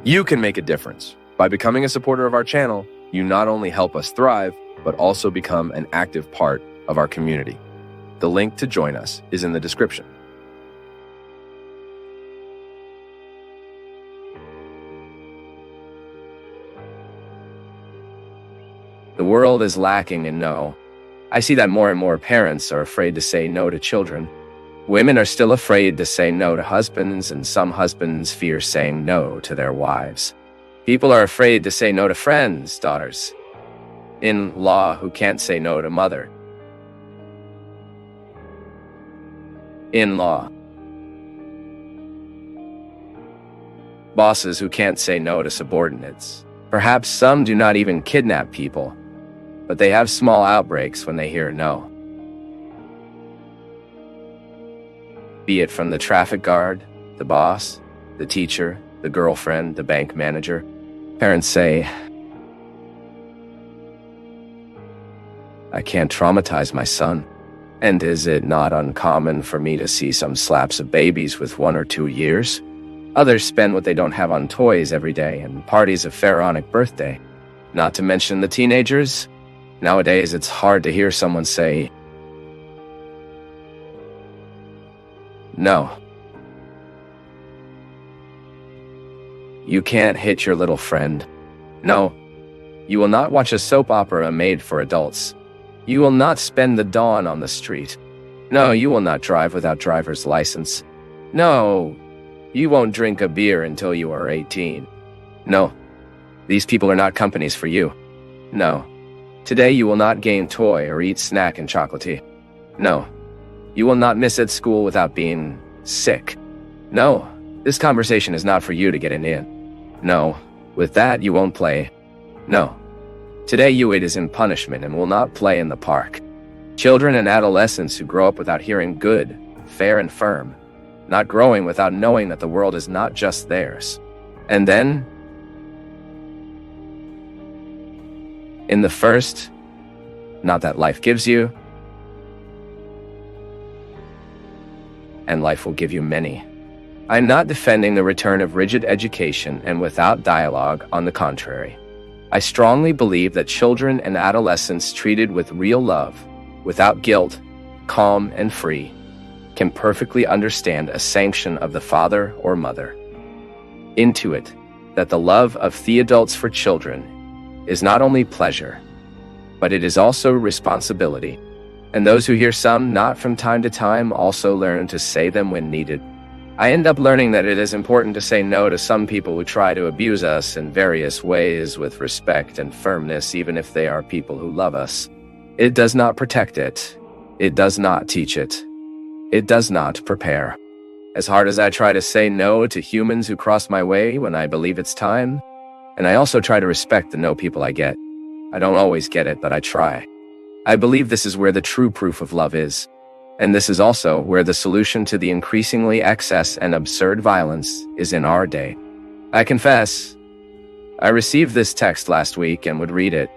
You can make a difference. By becoming a supporter of our channel, you not only help us thrive, but also become an active part of our community. The link to join us is in the description. The world is lacking in no. I see that more and more parents are afraid to say no to children. Women are still afraid to say no to husbands, and some husbands fear saying no to their wives. People are afraid to say no to friends, daughters, in-law who can't say no to mother, in-law, bosses who can't say no to subordinates. Perhaps some do not even kidnap people, but they have small outbreaks when they hear no. Be it from the traffic guard, the boss, the teacher, the girlfriend, the bank manager. Parents say, I can't traumatize my son. And is it not uncommon for me to see some slaps of babies with 1 or 2 years? Others spend what they don't have on toys every day and parties of pharaonic birthday. Not to mention the teenagers. Nowadays, it's hard to hear someone say, no. You can't hit your little friend. No. You will not watch a soap opera made for adults. You will not spend the dawn on the street. No, you will not drive without driver's license. No, you won't drink a beer until you are 18. No, these people are not companies for you. No, today you will not game toy or eat snack and chocolatey. No, you will not miss at school without being sick. No, this conversation is not for you to get in. No, with that you won't play. No. Today you eat is in punishment and will not play in the park. Children and adolescents who grow up without hearing good, fair and firm, not growing without knowing that the world is not just theirs. And then, in the first, not that life gives you, and life will give you many. I'm not defending the return of rigid education and without dialogue, on the contrary. I strongly believe that children and adolescents treated with real love, without guilt, calm and free, can perfectly understand a sanction of the father or mother. Intuit that the love of the adults for children is not only pleasure, but it is also responsibility. And those who hear some not from time to time also learn to say them when needed. I end up learning that it is important to say no to some people who try to abuse us in various ways with respect and firmness, even if they are people who love us. It does not protect it. It does not teach it. It does not prepare. As hard as I try to say no to humans who cross my way when I believe it's time, and I also try to respect the no people I get. I don't always get it, but I try. I believe this is where the true proof of love is. And this is also where the solution to the increasingly excess and absurd violence is in our day. I confess, I received this text last week and would read it.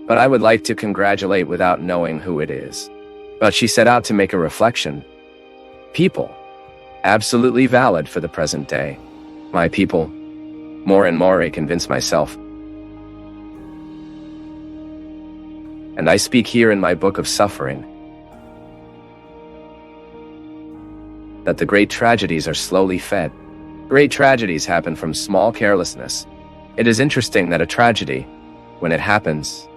But I would like to congratulate without knowing who it is. But she set out to make a reflection. People, absolutely valid for the present day. My people, more and more I convince myself. And I speak here in my book of suffering that the great tragedies are slowly fed. Great tragedies happen from small carelessness. It is interesting that a tragedy, when it happens,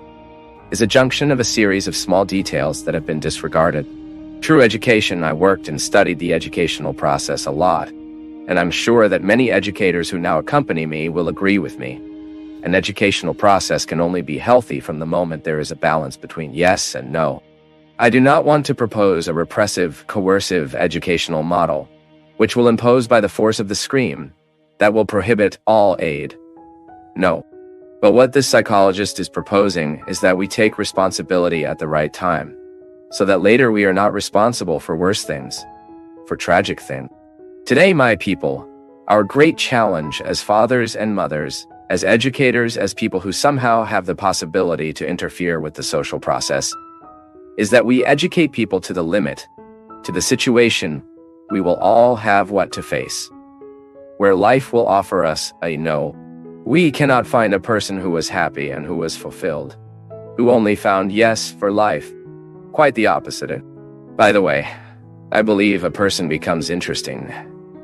is a junction of a series of small details that have been disregarded. True education, I worked and studied the educational process a lot, and I'm sure that many educators who now accompany me will agree with me. An educational process can only be healthy from the moment there is a balance between yes and no. I do not want to propose a repressive, coercive educational model, which will impose by the force of the scream, that will prohibit all aid. No. But what this psychologist is proposing is that we take responsibility at the right time, so that later we are not responsible for worse things, for tragic things. Today, my people, our great challenge as fathers and mothers, as educators, as people who somehow have the possibility to interfere with the social process, is that we educate people to the limit, to the situation we will all have what to face. Where life will offer us a no, we cannot find a person who was happy and who was fulfilled, who only found yes for life. Quite the opposite. By the way, I believe a person becomes interesting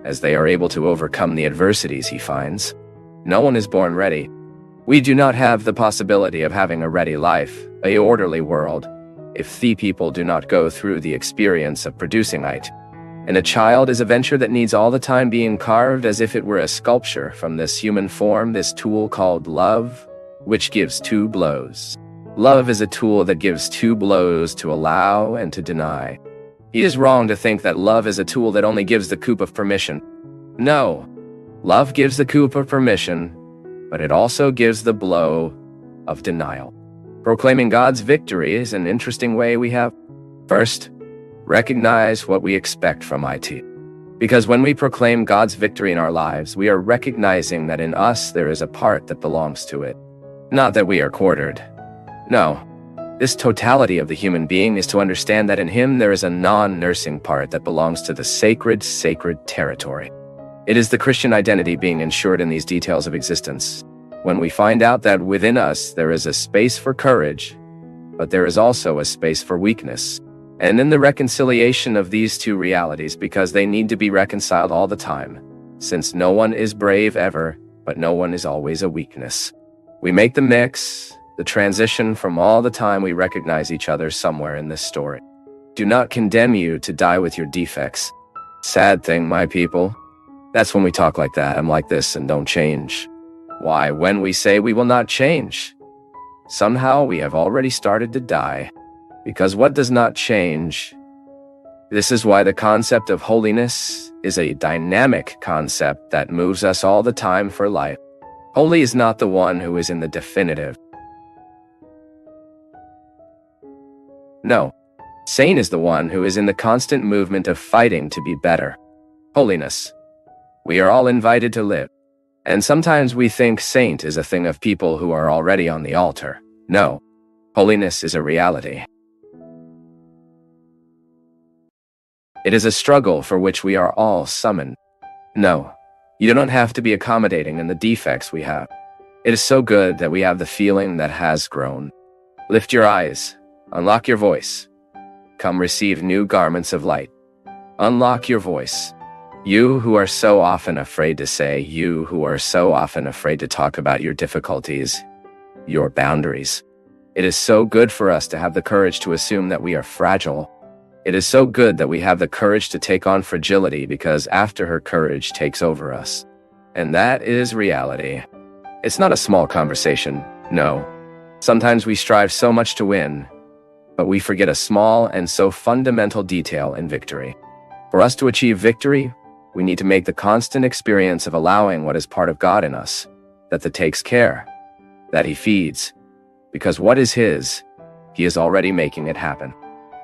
as they are able to overcome the adversities he finds. No one is born ready. We do not have the possibility of having a ready life, a orderly world, if the people do not go through the experience of producing it. And a child is a venture that needs all the time being carved as if it were a sculpture from this human form, this tool called love, which gives 2 blows. Love is a tool that gives 2 blows to allow and to deny. It is wrong to think that love is a tool that only gives the coup of permission. No, love gives the coup of permission, but it also gives the blow of denial. Proclaiming God's victory is an interesting way we have. First, recognize what we expect from it. Because when we proclaim God's victory in our lives, we are recognizing that in us there is a part that belongs to it. Not that we are quartered. No. This totality of the human being is to understand that in him there is a non-nursing part that belongs to the sacred territory. It is the Christian identity being ensured in these details of existence. When we find out that within us there is a space for courage, but there is also a space for weakness. And in the reconciliation of these 2 realities, because they need to be reconciled all the time, since no one is brave ever, but no one is always a weakness. We make the mix, the transition from all the time we recognize each other somewhere in this story. Do not condemn you to die with your defects. Sad thing, my people. That's when we talk like that. I'm like this and don't change. Why, when we say we will not change, somehow we have already started to die. Because what does not change? This is why the concept of holiness is a dynamic concept that moves us all the time for life. Holy is not the one who is in the definitive. No, saint is the one who is in the constant movement of fighting to be better. Holiness. We are all invited to live. And sometimes we think saint is a thing of people who are already on the altar. No, holiness is a reality. It is a struggle for which we are all summoned. No, you do not have to be accommodating in the defects we have. It is so good that we have the feeling that has grown. Lift your eyes. Unlock your voice. Come receive new garments of light. Unlock your voice. You who are so often afraid to say, you who are so often afraid to talk about your difficulties, your boundaries. It is so good for us to have the courage to assume that we are fragile. It is so good that we have the courage to take on fragility because after her courage takes over us. And that is reality. It's not a small conversation, no. Sometimes we strive so much to win, but we forget a small and so fundamental detail in victory. For us to achieve victory, we need to make the constant experience of allowing what is part of God in us, that takes care, that He feeds. Because what is His, He is already making it happen.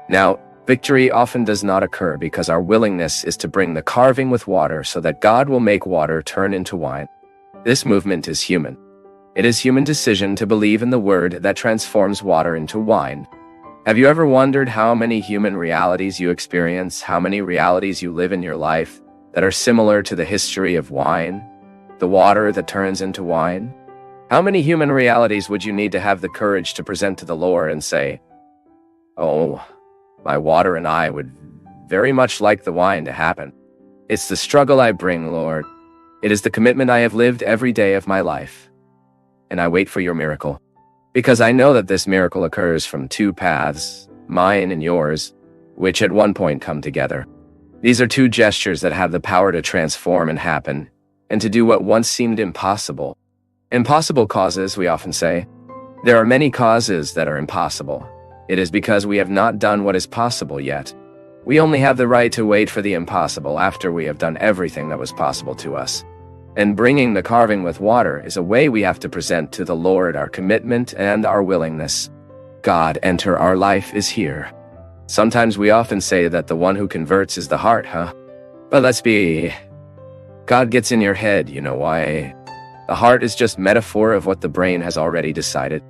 Now, victory often does not occur because our willingness is to bring the carving with water so that God will make water turn into wine. This movement is human. It is human decision to believe in the word that transforms water into wine. Have you ever wondered how many human realities you experience, how many realities you live in your life that are similar to the history of wine, the water that turns into wine? How many human realities would you need to have the courage to present to the Lord and say, "Oh, my water and I would very much like the wine to happen. It's the struggle I bring, Lord. It is the commitment I have lived every day of my life. And I wait for your miracle. Because I know that this miracle occurs from 2 paths, mine and yours, which at one point come together. These are 2 gestures that have the power to transform and happen, and to do what once seemed impossible. Impossible causes, we often say. There are many causes that are impossible. It is because we have not done what is possible yet. We only have the right to wait for the impossible after we have done everything that was possible to us. And bringing the carving with water is a way we have to present to the Lord our commitment and our willingness. God, enter our life is here. Sometimes we often say that the one who converts is the heart, huh? But let's be... God gets in your head, you know why? The heart is just metaphor of what the brain has already decided.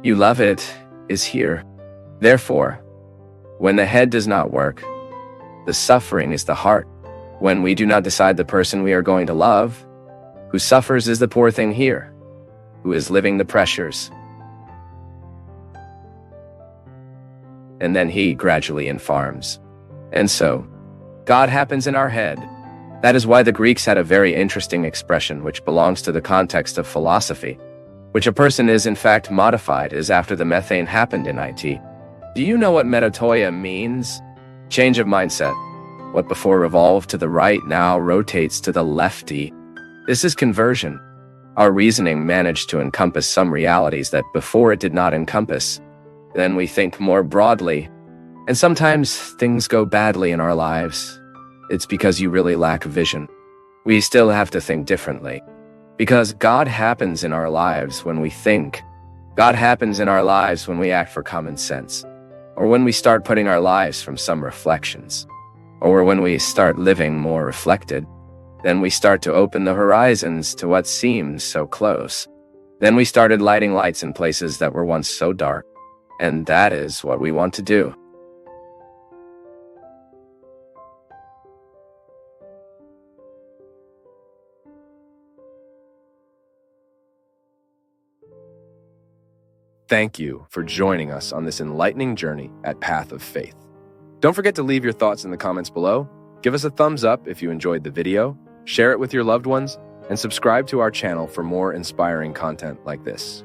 You love it, is here. Therefore, when the head does not work, the suffering is the heart. When we do not decide the person we are going to love, who suffers is the poor thing here, who is living the pressures. And then he gradually informs. And so, God happens in our head. That is why the Greeks had a very interesting expression which belongs to the context of philosophy, which a person is in fact modified as after the methane happened in it. Do you know what metatoia means? Change of mindset. What before revolved to the right now rotates to the lefty. This is conversion. Our reasoning managed to encompass some realities that before it did not encompass. Then we think more broadly, and sometimes things go badly in our lives. It's because you really lack vision. We still have to think differently. Because God happens in our lives when we think. God happens in our lives when we act for common sense. Or when we start putting our lives from some reflections. Or when we start living more reflected. Then we start to open the horizons to what seems so close. Then we started lighting lights in places that were once so dark. And that is what we want to do. Thank you for joining us on this enlightening journey at Path of Faith. Don't forget to leave your thoughts in the comments below, give us a thumbs up if you enjoyed the video, share it with your loved ones, and subscribe to our channel for more inspiring content like this.